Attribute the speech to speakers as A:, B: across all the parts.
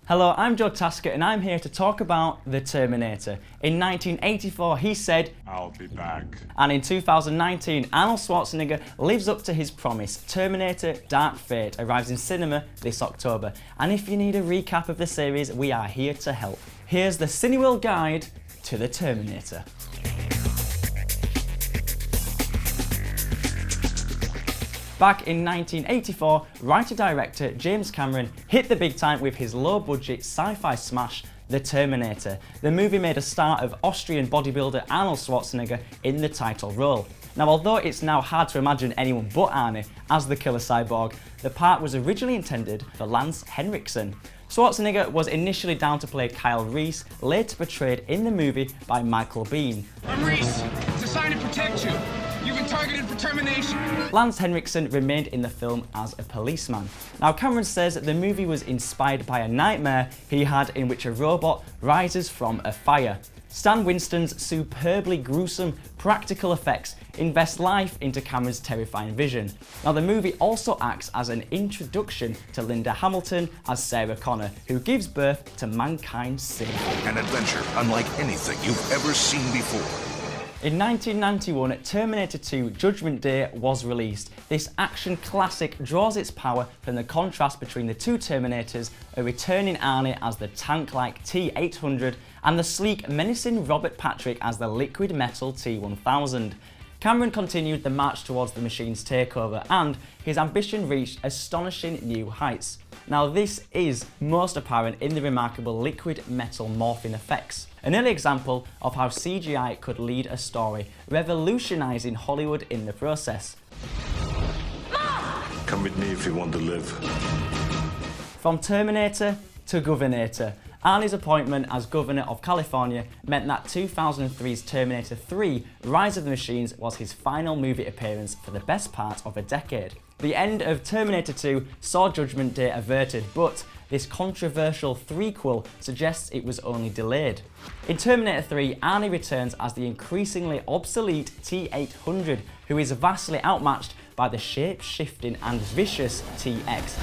A: Hello, I'm Joe Tasker and I'm here to talk about The Terminator. In 1984 he said,
B: "I'll be back."
A: And in 2019 Arnold Schwarzenegger lives up to his promise. Terminator Dark Fate arrives in cinema this October. And if you need a recap of the series, we are here to help. Here's the Cineworld guide to The Terminator. Back in 1984, writer-director James Cameron hit the big time with his low-budget sci-fi smash, The Terminator. The movie made a star of Austrian bodybuilder Arnold Schwarzenegger in the title role. Now, although it's now hard to imagine anyone but Arnie as the killer cyborg, the part was originally intended for Lance Henriksen. Schwarzenegger was initially down to play Kyle Reese, later portrayed in the movie by Michael Biehn.
C: I'm Reese. It's a sign to protect you. You've been targeted for termination.
A: Lance Henriksen remained in the film as a policeman. Now, Cameron says the movie was inspired by a nightmare he had in which a robot rises from a fire. Stan Winston's superbly gruesome practical effects invest life into Cameron's terrifying vision. Now, the movie also acts as an introduction to Linda Hamilton as Sarah Connor, who gives birth to mankind's sin.
D: An adventure unlike anything you've ever seen before.
A: In 1991, Terminator 2 Judgment Day was released. This action classic draws its power from the contrast between the two Terminators, a returning Arnie as the tank-like T-800 and the sleek, menacing Robert Patrick as the liquid metal T-1000. Cameron continued the march towards the machine's takeover, and his ambition reached astonishing new heights. Now, this is most apparent in the remarkable liquid metal morphing effects, an early example of how CGI could lead a story, revolutionising Hollywood in the process.
D: Come with me if you want to live.
A: From Terminator to Governator, Arnie's appointment as Governor of California meant that 2003's Terminator 3 Rise of the Machines was his final movie appearance for the best part of a decade. The end of Terminator 2 saw Judgment Day averted, but this controversial threequel suggests it was only delayed. In Terminator 3, Arnie returns as the increasingly obsolete T-800, who is vastly outmatched by the shape-shifting and vicious T-X.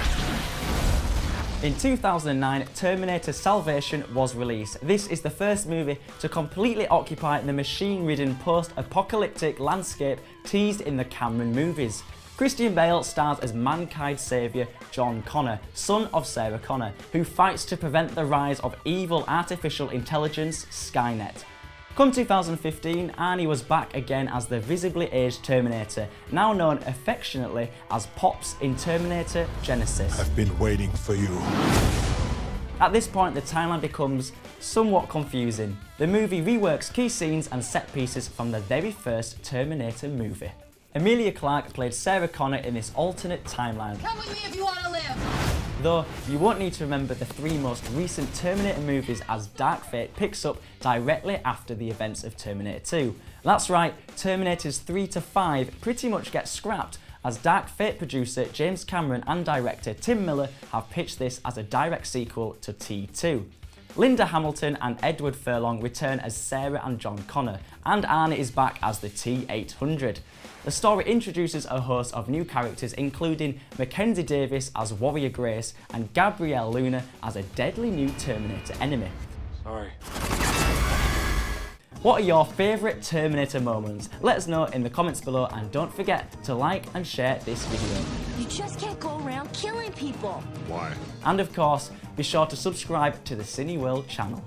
A: In 2009, Terminator Salvation was released. This is the first movie to completely occupy the machine-ridden post-apocalyptic landscape teased in the Cameron movies. Christian Bale stars as mankind's saviour John Connor, son of Sarah Connor, who fights to prevent the rise of evil artificial intelligence Skynet. Come 2015, Arnie was back again as the visibly aged Terminator, now known affectionately as Pops in Terminator Genisys.
B: I've been waiting for you.
A: At this point, the timeline becomes somewhat confusing. The movie reworks key scenes and set pieces from the very first Terminator movie. Emilia Clarke played Sarah Connor in this alternate timeline.
E: Come with me if you want to live!
A: Though you won't need to remember the three most recent Terminator movies, as Dark Fate picks up directly after the events of Terminator 2. That's right, Terminators 3 to 5 pretty much get scrapped, as Dark Fate producer James Cameron and director Tim Miller have pitched this as a direct sequel to T2. Linda Hamilton and Edward Furlong return as Sarah and John Connor, and Arnie is back as the T-800. The story introduces a host of new characters, including Mackenzie Davis as Warrior Grace and Gabrielle Luna as a deadly new Terminator enemy.
B: Sorry.
A: What are your favourite Terminator moments? Let us know in the comments below, and don't forget to like and share this video.
E: You just can't go around killing people.
D: Why?
A: And of course, be sure to subscribe to the Cineworld channel.